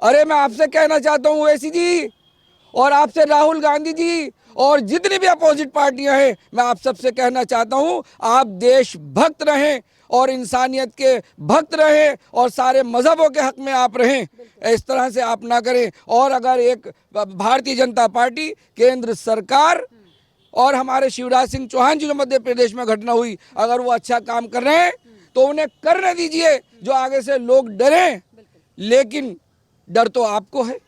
अरे मैं आपसे कहना चाहता हूँ ओवैसी जी और आपसे राहुल गांधी जी और जितनी भी अपोजिट पार्टियां हैं, मैं आप सबसे कहना चाहता हूं आप देशभक्त रहें और इंसानियत के भक्त रहें और सारे मजहबों के हक में आप रहें। इस तरह से आप ना करें। और अगर एक भारतीय जनता पार्टी, केंद्र सरकार और हमारे शिवराज सिंह चौहान जी जो मध्य प्रदेश में घटना हुई, अगर वो अच्छा काम कर रहे हैं तो उन्हें करने दीजिए, जो आगे से लोग डरें। लेकिन डर तो आपको है।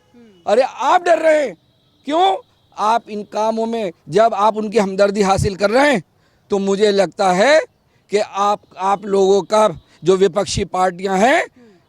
अरे आप डर रहे हैं क्यों? आप इन कामों में जब आप उनकी हमदर्दी हासिल कर रहे हैं तो मुझे लगता है कि आप लोगों का जो विपक्षी पार्टियां हैं,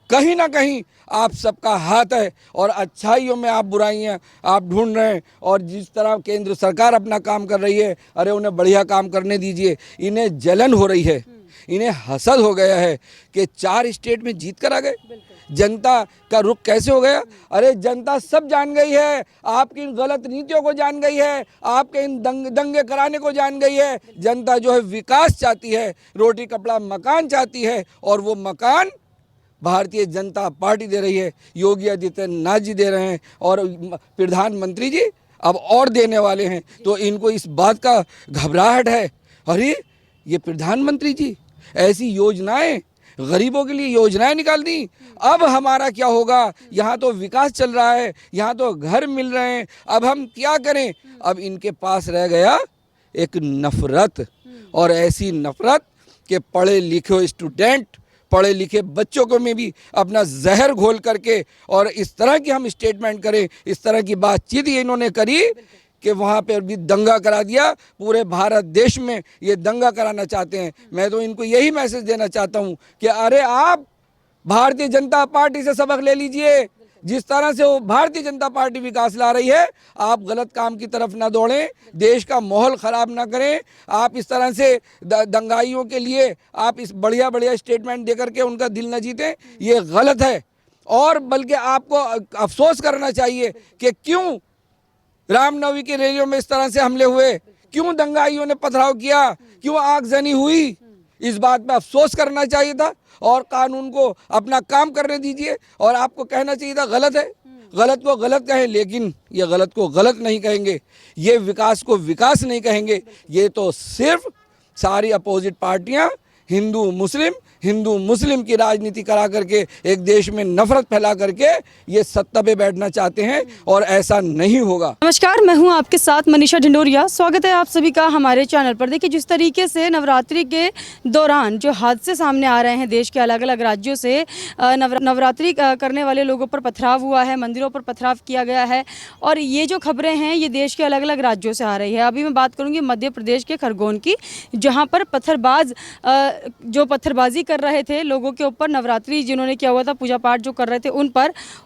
कहीं ना कहीं आप सबका हाथ है और अच्छाइयों में आप बुराइयां आप ढूंढ रहे हैं। और जिस तरह केंद्र सरकार अपना काम कर रही है, अरे उन्हें बढ़िया काम करने दीजिए। इन्हें जलन हो रही है, इन्हें हसद हो गया है कि 4 स्टेट में जीत कर आ गए। जनता का रुख कैसे हो गया? अरे जनता सब जान गई है, आपकी इन गलत नीतियों को जान गई है, आपके इन दंगे कराने को जान गई है। जनता जो है विकास चाहती है, रोटी कपड़ा मकान चाहती है, और वो मकान भारतीय जनता पार्टी दे रही है, योगी आदित्यनाथ जी दे रहे हैं और प्रधानमंत्री जी अब और देने वाले हैं। तो इनको इस बात का घबराहट है, अरे ये प्रधानमंत्री जी ऐसी योजनाएं, गरीबों के लिए योजनाएं निकाल दी, अब हमारा क्या होगा? यहाँ तो विकास चल रहा है, यहाँ तो घर मिल रहे हैं, अब हम क्या करें? अब इनके पास रह गया एक नफरत, और ऐसी नफरत के पढ़े लिखे स्टूडेंट, पढ़े लिखे बच्चों को में भी अपना जहर घोल करके और इस तरह की हम स्टेटमेंट करें, इस तरह की बातचीत ये इन्होंने करी कि वहाँ पर भी दंगा करा दिया। पूरे भारत देश में ये दंगा कराना चाहते हैं। मैं तो इनको यही मैसेज देना चाहता हूँ कि अरे आप भारतीय जनता पार्टी से सबक ले लीजिए। जिस तरह से वो भारतीय जनता पार्टी विकास ला रही है, आप गलत काम की तरफ ना दौड़ें, देश का माहौल ख़राब ना करें। आप इस तरह से दंगाइयों के लिए आप इस बढ़िया बढ़िया स्टेटमेंट दे करके उनका दिल न जीतें, ये गलत है। और बल्कि आपको अफसोस करना चाहिए कि क्यों रामनवमी की रैलियों में इस तरह से हमले हुए, क्यों दंगाइयों ने पथराव किया, क्यों आगजनी हुई। इस बात पे अफसोस करना चाहिए था और कानून को अपना काम करने दीजिए। और आपको कहना चाहिए था गलत है, गलत को गलत कहें, लेकिन ये गलत को गलत नहीं कहेंगे, ये विकास को विकास नहीं कहेंगे। ये तो सिर्फ सारी अपोजिट पार्टियां हिंदू मुस्लिम की राजनीति करा करके एक देश में नफरत फैला करके ये सत्ता पे बैठना चाहते हैं, और ऐसा नहीं होगा। नमस्कार, मैं हूं आपके साथ मनीषा ढिंडोरिया। स्वागत है आप सभी का हमारे चैनल पर। देखिए, जिस तरीके से नवरात्रि के दौरान जो हादसे सामने आ रहे हैं देश के अलग अलग राज्यों से, नवरात्रि करने वाले लोगों पर पथराव हुआ है, मंदिरों पर पथराव किया गया है, और ये जो खबरें हैं ये देश के अलग अलग राज्यों से आ रही है। अभी मैं बात करूँगी मध्य प्रदेश के खरगोन की, जहाँ पर जो पत्थरबाजी कर रहे थे लोगों के ऊपर, नवरात्रि जिन्होंने किया हुआ था, पूजा पाठ जो कर रहे थे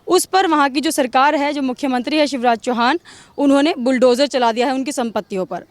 उस पर वहाँ की जो सरकार है, जो मुख्यमंत्री है शिवराज चौहान, उन्होंने बुलडोज़र चला दिया है उनकी संपत्तियों पर।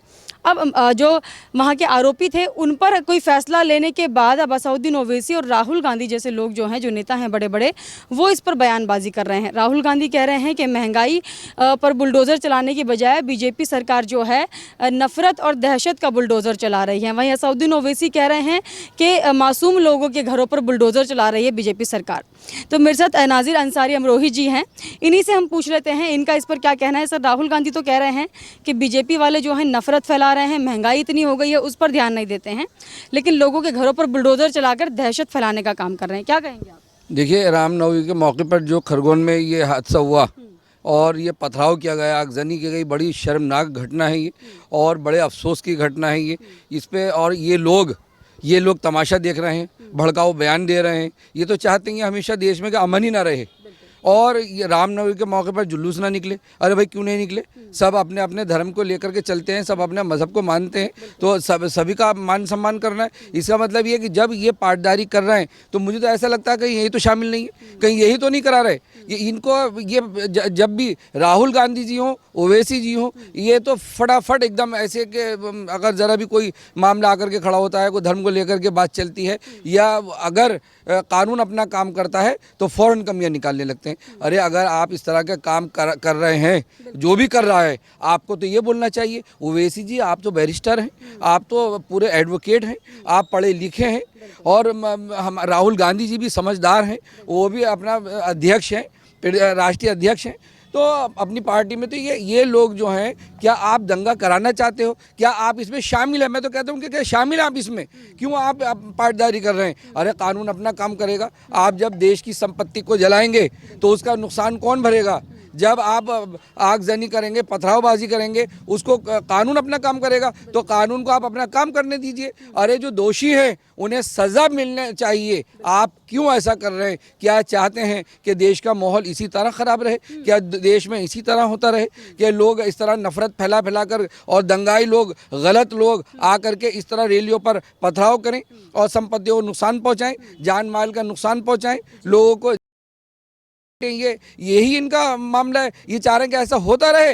अब जो वहाँ के आरोपी थे उन पर कोई फैसला लेने के बाद अब असदुद्दीन ओवैसी और राहुल गांधी जैसे लोग जो हैं, जो नेता हैं बड़े बड़े, वो इस पर बयानबाजी कर रहे हैं। राहुल गांधी कह रहे हैं कि महंगाई पर बुलडोज़र चलाने की बजाय बीजेपी सरकार जो है नफरत और दहशत का बुलडोज़र चला रही है। वहीं असदुद्दीन ओवैसी कह रहे हैं कि मासूम लोगों के घरों पर बुलडोज़र चला रही है बीजेपी सरकार। तो मेरे साथ नाजिर अंसारी अमरोही जी हैं, इन्हीं से हम पूछ लेते हैं इनका इस पर क्या कहना है। सर, राहुल गांधी तो कह रहे हैं कि बीजेपी वाले जो हैं नफरत फैला रहे हैं, महंगाई इतनी हो गई है उस पर ध्यान नहीं देते हैं, लेकिन लोगों के घरों पर बुलडोज़र चलाकर दहशत फैलाने का काम कर रहे हैं। क्या कहेंगे आप? देखिए, रामनवमी के मौके पर जो खरगोन में ये हादसा हुआ और ये पथराव किया गया, आगजनी की गई, बड़ी शर्मनाक घटना है ये, और बड़े अफसोस की घटना है ये। इस पे और ये लोग तमाशा देख रहे हैं, भड़काऊ बयान दे रहे हैं। ये तो चाहते हैं हमेशा देश में कि अमन ही ना रहे, और ये रामनवमी के मौके पर जुलूस ना निकले। अरे भाई, क्यों नहीं निकले? सब अपने अपने धर्म को लेकर के चलते हैं, सब अपने मज़हब को मानते हैं, तो सभी का मान सम्मान करना है। इसका मतलब ये है कि जब ये पाटदारी कर रहे हैं तो मुझे तो ऐसा लगता है कहीं यही तो शामिल नहीं है, कहीं यही तो नहीं करा रहे ये इनको। ये जब भी राहुल गांधी जी हों, ओवैसी जी हों, ये तो फटाफट एकदम ऐसे कि अगर ज़रा भी कोई मामला आकर के खड़ा होता है, कोई धर्म को लेकर के बात चलती है, या अगर कानून अपना काम करता है तो फ़ौरन कमियां निकालने लगते हैं। अरे अगर आप इस तरह के काम कर रहे हैं, जो भी कर रहा है, आपको तो ये बोलना चाहिए, ओवैसी जी आप तो बैरिस्टर हैं, आप तो पूरे एडवोकेट हैं, आप पढ़े लिखे हैं, और हम राहुल गांधी जी भी समझदार हैं, वो भी अपना अध्यक्ष हैं राष्ट्रीय अध्यक्ष हैं, तो अपनी पार्टी में तो ये लोग जो हैं, क्या आप दंगा कराना चाहते हो? क्या आप इसमें शामिल हैं? मैं तो कहता हूँ कि क्या शामिल हैं आप इसमें? क्यों आप पाटदारी कर रहे हैं? अरे कानून अपना काम करेगा। आप जब देश की संपत्ति को जलाएंगे तो उसका नुकसान कौन भरेगा? जब आप आगजनी करेंगे, पथरावबाजी करेंगे, उसको कानून अपना काम करेगा। तो कानून को आप अपना काम करने दीजिए। अरे जो दोषी हैं उन्हें सज़ा मिलने चाहिए। आप क्यों ऐसा कर रहे हैं? क्या चाहते हैं कि देश का माहौल इसी तरह ख़राब रहे? क्या देश में इसी तरह होता रहे कि लोग इस तरह नफ़रत फैला फैला कर और दंगाई लोग, गलत लोग आकर के इस तरह रैलियों पर पथराव करें और संपत्तियों को नुकसान पहुँचाएँ, जान माल का नुकसान पहुँचाएँ, लोगों को यही इनका मामला है? ये चाह रहे हैं कि ऐसा होता रहे?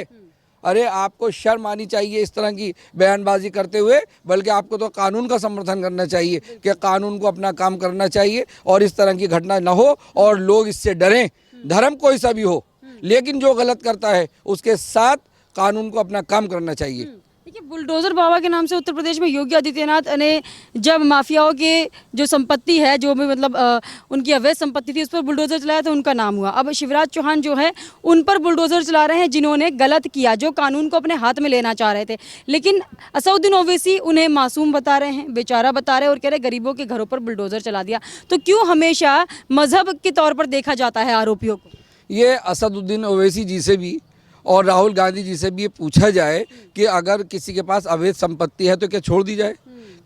अरे आपको शर्म आनी चाहिए इस तरह की बयानबाजी करते हुए। बल्कि आपको तो कानून का समर्थन करना चाहिए कि कानून को अपना काम करना चाहिए और इस तरह की घटना न हो और लोग इससे डरें। धर्म कोई सा भी हो, लेकिन जो गलत करता है उसके साथ कानून को अपना काम करना चाहिए। देखिए, बुलडोजर बाबा के नाम से उत्तर प्रदेश में योगी आदित्यनाथ ने जब माफियाओं के जो संपत्ति है, जो भी मतलब उनकी अवैध संपत्ति थी, उस पर बुलडोजर चलाया तो उनका नाम हुआ। अब शिवराज चौहान जो है उन पर बुलडोजर चला रहे हैं जिन्होंने गलत किया, जो कानून को अपने हाथ में लेना चाह रहे थे। लेकिन असदुद्दीन ओवैसी उन्हें मासूम बता रहे हैं, बेचारा बता रहे हैं और कह रहे गरीबों के घरों पर बुलडोजर चला दिया। तो क्यों हमेशा मजहब के तौर पर देखा जाता है आरोपियों को? ये असदुद्दीन ओवैसी जी से भी और राहुल गांधी जी से भी ये पूछा जाए कि अगर किसी के पास अवैध संपत्ति है तो क्या छोड़ दी जाए?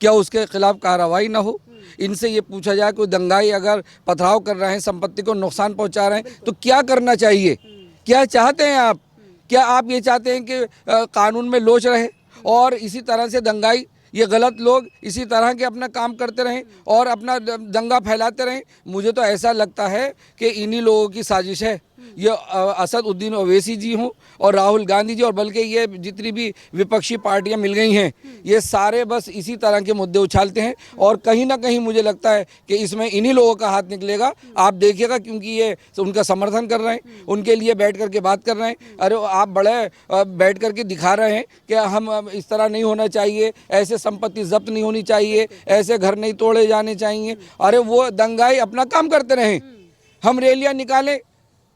क्या उसके खिलाफ कार्रवाई ना हो? इनसे ये पूछा जाए कोई दंगाई अगर पथराव कर रहे हैं, संपत्ति को नुकसान पहुंचा रहे हैं, तो क्या करना चाहिए? क्या चाहते हैं आप? क्या आप ये चाहते हैं कि कानून में लोच रहे और इसी तरह से दंगाई, ये गलत लोग इसी तरह के अपना काम करते रहें और अपना दंगा फैलाते रहें? मुझे तो ऐसा लगता है कि इन्हीं लोगों की साजिश है। ये असदुद्दीन ओवैसी जी हों और राहुल गांधी जी, और बल्कि ये जितनी भी विपक्षी पार्टियां मिल गई हैं, ये सारे बस इसी तरह के मुद्दे उछालते हैं और कहीं ना कहीं मुझे लगता है कि इसमें इन्हीं लोगों का हाथ निकलेगा। आप देखिएगा, क्योंकि ये उनका समर्थन कर रहे हैं, उनके लिए बैठ करके बात कर रहे हैं। अरे आप बड़े बैठ करके दिखा रहे हैं कि हम इस तरह नहीं होना चाहिए, ऐसे संपत्ति जब्त नहीं होनी चाहिए, ऐसे घर नहीं तोड़े जाने चाहिए। अरे वो दंगाई अपना काम करते रहें, हम रैलियां निकालें,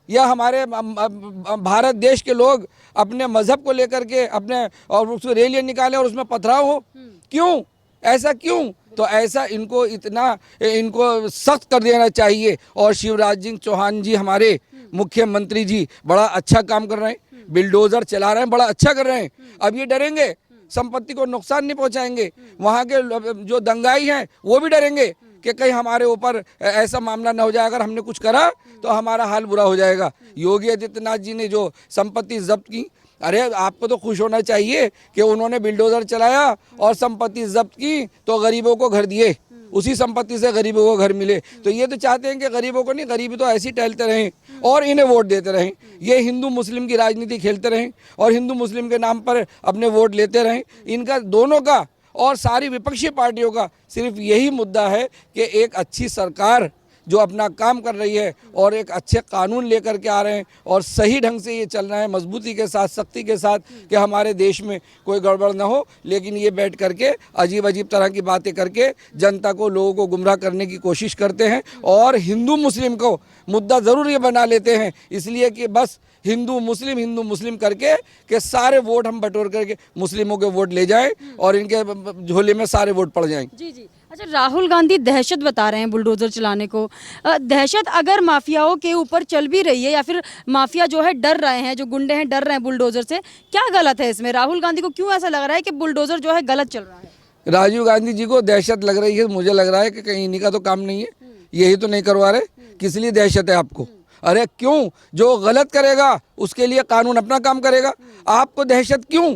या हमारे भारत देश के लोग अपने मजहब को लेकर के अपने और उसको रैलियां निकालें और उसमें पथराव हो? क्यों? ऐसा क्यों? तो ऐसा इनको सख्त कर देना चाहिए। और शिवराज सिंह चौहान जी, हमारे मुख्यमंत्री जी, बड़ा अच्छा काम कर रहे हैं, बिल्डोजर चला रहे हैं, बड़ा अच्छा कर रहे हैं। अब ये डरेंगे, संपत्ति को नुकसान नहीं पहुंचाएंगे। वहाँ के जो दंगाई हैं वो भी डरेंगे कि कहीं हमारे ऊपर ऐसा मामला ना हो जाए, अगर हमने कुछ करा तो हमारा हाल बुरा हो जाएगा। योगी आदित्यनाथ जी ने जो संपत्ति जब्त की, अरे आपको तो खुश होना चाहिए कि उन्होंने बिल्डोजर चलाया और संपत्ति जब्त की तो गरीबों को घर दिए, उसी संपत्ति से गरीबों को घर मिले। तो ये तो चाहते हैं कि गरीबों को नहीं, गरीबी तो ऐसे ही टहलते रहें और इन्हें वोट देते रहें। ये हिंदू मुस्लिम की राजनीति खेलते रहें और हिंदू मुस्लिम के नाम पर अपने वोट लेते रहें। इनका दोनों का और सारी विपक्षी पार्टियों का सिर्फ यही मुद्दा है कि एक अच्छी सरकार जो अपना काम कर रही है और एक अच्छे कानून लेकर के आ रहे हैं और सही ढंग से ये चल रहा है, मजबूती के साथ, सख्ती के साथ, कि हमारे देश में कोई गड़बड़ ना हो। लेकिन ये बैठ करके अजीब अजीब तरह की बातें करके जनता को, लोगों को गुमराह करने की कोशिश करते हैं और हिंदू मुस्लिम को मुद्दा ज़रूर ये बना लेते हैं, इसलिए कि बस हिंदू मुस्लिम करके कि सारे वोट हम बटोर करके मुस्लिमों के वोट ले जाएं और इनके झोले में सारे वोट पड़ जाएं। जी जी। अच्छा, राहुल गांधी दहशत बता रहे हैं बुलडोजर चलाने को। दहशत अगर माफियाओं के ऊपर चल भी रही है या फिर माफिया जो है डर रहे हैं, जो गुंडे हैं डर रहे हैं बुलडोजर से, क्या गलत है इसमें? राहुल गांधी को क्यों ऐसा लग रहा है कि बुलडोजर जो है गलत चल रहा है? राजीव गांधी जी को दहशत लग रही है, मुझे लग रहा है कि कहीं इन्हीं का तो काम नहीं है, यही तो नहीं करवा रहे, किस लिए दहशत है आपको? अरे क्यों? जो गलत करेगा उसके लिए कानून अपना काम करेगा, आपको दहशत क्यों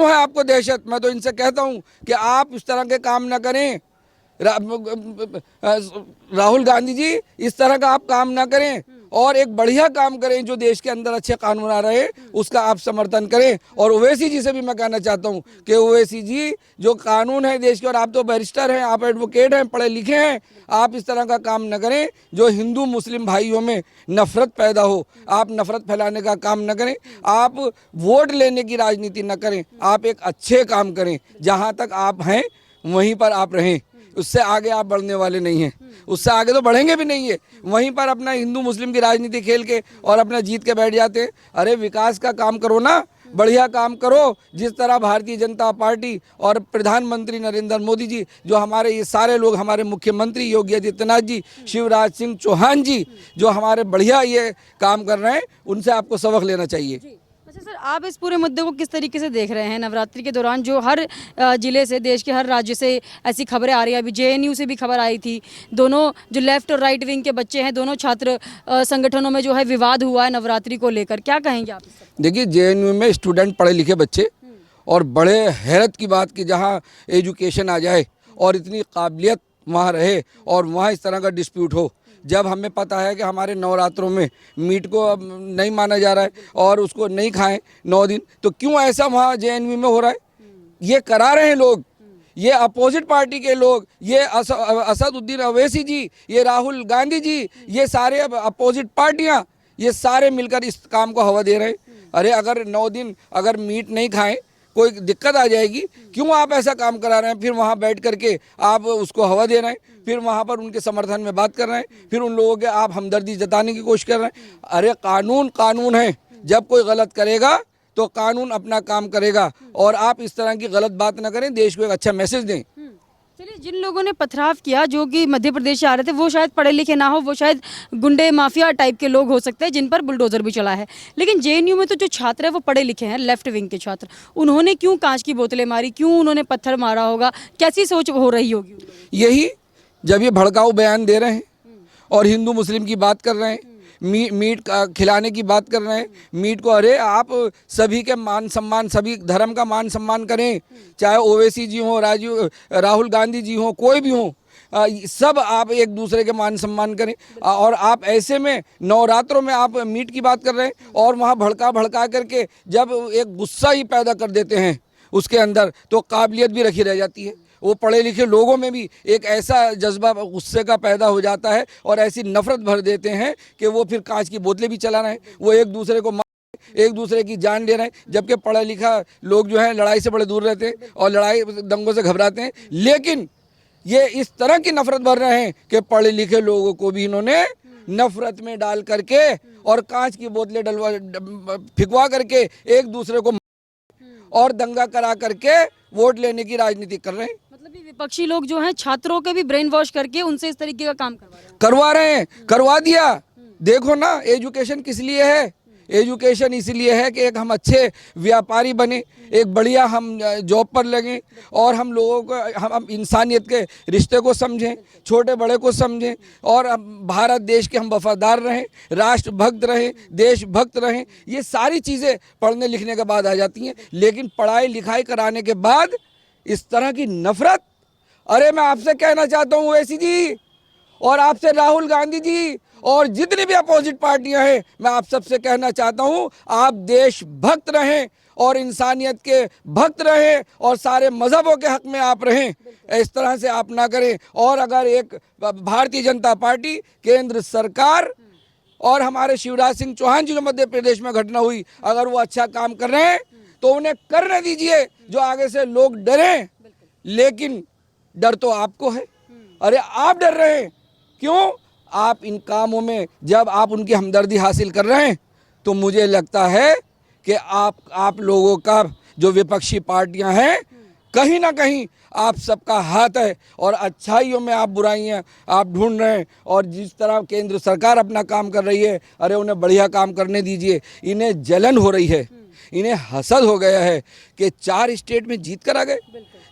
है? आपको दहशत? मैं तो इनसे कहता हूं कि आप इस तरह के काम ना करें। राहुल गांधी जी, इस तरह का आप काम ना करें और एक बढ़िया काम करें, जो देश के अंदर अच्छे कानून आ रहे हैं उसका आप समर्थन करें। और ओवैसी जी से भी मैं कहना चाहता हूं कि ओवैसी जी, जो कानून है देश के, और आप तो बैरिस्टर हैं, आप एडवोकेट हैं, पढ़े लिखे हैं, आप इस तरह का काम न करें जो हिंदू मुस्लिम भाइयों में नफरत पैदा हो। आप नफरत फैलाने का काम न करें, आप वोट लेने की राजनीति न करें, आप एक अच्छे काम करें। जहाँ तक आप हैं वहीं पर आप रहें। उससे आगे आप बढ़ने वाले नहीं हैं, उससे आगे तो बढ़ेंगे भी नहीं है। वहीं पर अपना हिंदू मुस्लिम की राजनीति खेल के और अपना जीत के बैठ जाते हैं। अरे विकास का काम करो ना, बढ़िया काम करो, जिस तरह भारतीय जनता पार्टी और प्रधानमंत्री नरेंद्र मोदी जी, जो हमारे ये सारे लोग, हमारे मुख्यमंत्री योगी आदित्यनाथ जी, शिवराज सिंह चौहान जी, जो हमारे बढ़िया ये काम कर रहे हैं, उनसे आपको सबक लेना चाहिए। अच्छा सर, आप इस पूरे मुद्दे को किस तरीके से देख रहे हैं? नवरात्रि के दौरान जो हर जिले से, देश के हर राज्य से ऐसी खबरें आ रही है, अभी जेएनयू से भी खबर आई थी, दोनों जो लेफ्ट और राइट विंग के बच्चे हैं, दोनों छात्र संगठनों में जो है विवाद हुआ है नवरात्रि को लेकर, क्या कहेंगे आप इस पर? देखिए, जेएनयू में स्टूडेंट पढ़े लिखे बच्चे, और बड़े हैरत की बात कि जहाँ एजुकेशन आ जाए और इतनी काबिलियत वहाँ रहे और वहाँ इस तरह का डिस्प्यूट हो, जब हमें पता है कि हमारे नवरात्रों में मीट को अब नहीं माना जा रहा है और उसको नहीं खाएं 9 दिन, तो क्यों ऐसा वहाँ जेएनयू में हो रहा है? ये करा रहे हैं लोग, ये अपोजिट पार्टी के लोग, ये असदुद्दीन अवैसी जी, ये राहुल गांधी जी, ये सारे अपोजिट पार्टियां, ये सारे मिलकर इस काम को हवा दे रहे हैं। अरे अगर 9 दिन अगर मीट नहीं खाएं कोई दिक्कत आ जाएगी, क्यों आप ऐसा काम करा रहे हैं? फिर वहाँ बैठ करके आप उसको हवा दे रहे हैं, फिर वहाँ पर उनके समर्थन में बात कर रहे हैं, फिर उन लोगों के आप हमदर्दी जताने की कोशिश कर रहे हैं। अरे कानून कानून है, जब कोई गलत करेगा तो कानून अपना काम करेगा, और आप इस तरह की गलत बात ना करें, देश को एक अच्छा मैसेज दें। चलिए, जिन लोगों ने पथराव किया जो कि मध्य प्रदेश से आ रहे थे, वो शायद पढ़े लिखे ना हो, वो शायद गुंडे माफिया टाइप के लोग हो सकते हैं जिन पर बुलडोजर भी चला है, लेकिन जेएनयू में तो जो छात्र है वो पढ़े लिखे हैं, लेफ्ट विंग के छात्र, उन्होंने क्यों कांच की बोतलें मारी, क्यों उन्होंने पत्थर मारा होगा, कैसी सोच हो रही होगी? यही जब ये भड़काऊ बयान दे रहे हैं और हिंदू मुस्लिम की बात कर रहे हैं, मीट खिलाने की बात कर रहे हैं, मीट को, अरे आप सभी के मान सम्मान, सभी धर्म का मान सम्मान करें, चाहे ओवैसी जी हो, राहुल गांधी जी हो, कोई भी हो, सब आप एक दूसरे के मान सम्मान करें। और आप ऐसे में नवरात्रों में आप मीट की बात कर रहे हैं और वहाँ भड़का करके जब एक गुस्सा ही पैदा कर देते हैं उसके अंदर, तो काबिलियत भी रखी रह जाती है। वो पढ़े लिखे लोगों में भी एक ऐसा जज्बा गुस्से का पैदा हो जाता है और ऐसी नफरत भर देते हैं कि वो फिर कांच की बोतलें भी चला रहे हैं, वो एक दूसरे को एक दूसरे की जान ले रहे हैं, जबकि पढ़ा लिखा लोग जो है लड़ाई से बड़े दूर रहते हैं और लड़ाई दंगों से घबराते हैं। लेकिन ये इस तरह की नफरत भर रहे हैं कि पढ़े लिखे लोगों को भी इन्होंने नफरत में डाल करके और कांच की बोतलें फिकवा करके एक दूसरे को और दंगा करा करके वोट लेने की राजनीति कर रहे हैं। मतलब ये विपक्षी लोग जो हैं छात्रों के भी ब्रेन वॉश करके उनसे इस तरीके का काम करवा रहे हैं, करवा दिया। देखो ना, एजुकेशन किस लिए है? एजुकेशन इसलिए है कि एक हम अच्छे व्यापारी बने, एक बढ़िया हम जॉब पर लगें और हम लोगों को, हम इंसानियत के रिश्ते को समझें, छोटे बड़े को समझें, और भारत देश के हम वफादार रहें, राष्ट्रभक्त रहें, देशभक्त रहें। ये सारी चीज़ें पढ़ने लिखने के बाद आ जाती हैं, लेकिन पढ़ाई लिखाई कराने के बाद इस तरह की नफरत। अरे मैं आपसे कहना चाहता हूँ ओवैसी जी, और आपसे राहुल गांधी जी, और जितनी भी अपोजिट पार्टियां हैं, मैं आप सबसे कहना चाहता हूं, आप देशभक्त रहें और इंसानियत के भक्त रहें और सारे मजहबों के हक में आप रहें। इस तरह से आप ना करें। और अगर एक भारतीय जनता पार्टी, केंद्र सरकार और हमारे शिवराज सिंह चौहान जी जो मध्य प्रदेश में घटना हुई, अगर वो अच्छा काम कर रहे हैं तो उन्हें करने दीजिए, जो आगे से लोग डरें। लेकिन डर तो आपको है। अरे आप डर रहे हैं क्यों? आप इन कामों में जब आप उनकी हमदर्दी हासिल कर रहे हैं, तो मुझे लगता है कि आप लोगों का, जो विपक्षी पार्टियां हैं, कहीं ना कहीं आप सबका हाथ है और अच्छाइयों में आप बुराइयां आप ढूंढ रहे हैं। और जिस तरह केंद्र सरकार अपना काम कर रही है, अरे उन्हें बढ़िया काम करने दीजिए। इन्हें जलन हो रही है, इन्हें हसद हो गया है कि 4 स्टेट में जीत कर आ गए।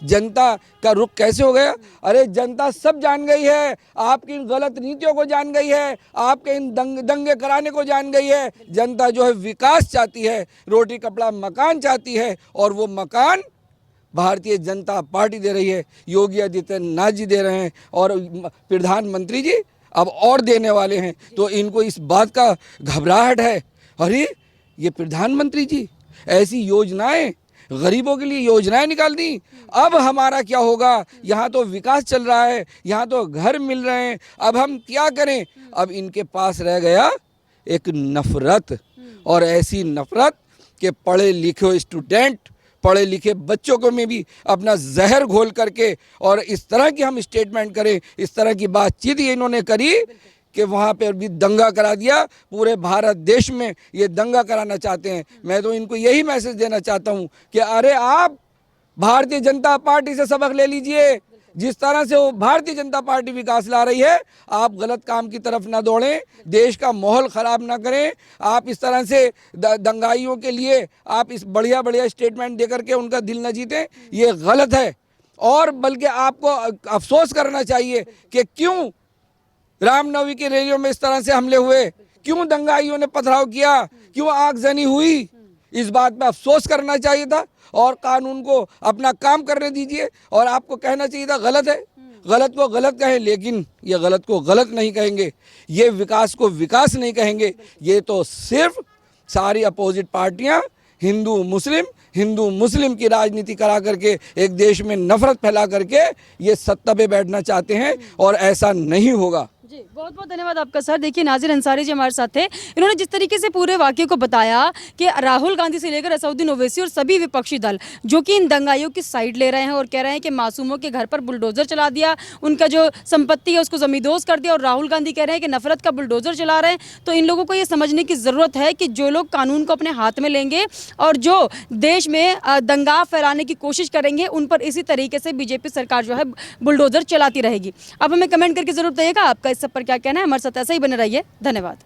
जनता का रुख कैसे हो गया? अरे जनता सब जान गई है, आपकी इन गलत नीतियों को जान गई है, आपके इन दंगे कराने को जान गई है। जनता जो है विकास चाहती है, रोटी कपड़ा मकान चाहती है, और वो मकान भारतीय जनता पार्टी दे रही है, योगी आदित्यनाथ जी दे रहे हैं, और प्रधानमंत्री जी अब और देने वाले हैं। तो इनको इस बात का घबराहट है, अरे ये प्रधानमंत्री जी ऐसी योजनाएं, गरीबों के लिए योजनाएं निकाल दी, अब हमारा क्या होगा? यहाँ तो विकास चल रहा है, यहाँ तो घर मिल रहे हैं, अब हम क्या करें? अब इनके पास रह गया एक नफरत, और ऐसी नफरत कि पढ़े लिखे स्टूडेंट पढ़े लिखे बच्चों को में भी अपना जहर घोल करके और इस तरह की हम स्टेटमेंट करें, इस तरह की बातचीत ये इन्होंने करी कि वहाँ पर भी दंगा करा दिया। पूरे भारत देश में ये दंगा कराना चाहते हैं। मैं तो इनको यही मैसेज देना चाहता हूँ कि अरे आप भारतीय जनता पार्टी से सबक ले लीजिए। जिस तरह से वो भारतीय जनता पार्टी विकास ला रही है, आप गलत काम की तरफ ना दौड़ें, देश का माहौल ख़राब ना करें। आप इस तरह से दंगाइयों के लिए आप इस बढ़िया बढ़िया स्टेटमेंट दे करके उनका दिल न जीतें, ये गलत है। और बल्कि आपको अफसोस करना चाहिए कि क्यों रामनवमी की रैलियों में इस तरह से हमले हुए, क्यों दंगाइयों ने पथराव किया, क्यों आगजनी हुई। इस बात पे अफसोस करना चाहिए था और कानून को अपना काम करने दीजिए। और आपको कहना चाहिए था गलत है, गलत को गलत कहें, लेकिन ये गलत को गलत नहीं कहेंगे, ये विकास को विकास नहीं कहेंगे। ये तो सिर्फ सारी अपोजिट पार्टियां हिंदू मुस्लिम की राजनीति करा करके एक देश में नफरत फैला करके ये सत्ता पे बैठना चाहते हैं और ऐसा नहीं होगा। जी, बहुत बहुत धन्यवाद आपका सर। देखिए नाजिर अंसारी जी हमारे साथ थे। इन्होंने जिस तरीके से पूरे वाकये को बताया कि राहुल गांधी से लेकर असदुद्दीन ओवैसी और सभी विपक्षी दल जो कि इन दंगाइयों की साइड ले रहे हैं और कह रहे हैं कि मासूमों के घर पर बुलडोजर चला दिया, उनका जो संपत्ति है उसको जमींदोज कर दिया, और राहुल गांधी कह रहे हैं कि नफरत का बुलडोजर चला रहे हैं। तो इन लोगों को ये समझने की ज़रूरत है कि जो लोग कानून को अपने हाथ में लेंगे और जो देश में दंगा फैलाने की कोशिश करेंगे, उन पर इसी तरीके से बीजेपी सरकार जो है बुलडोजर चलाती रहेगी। अब हमें कमेंट करके जरूर बताइएगा आपका इस सब पर क्या कहना है। हमारे साथ ऐसा ही बने रहिए। धन्यवाद।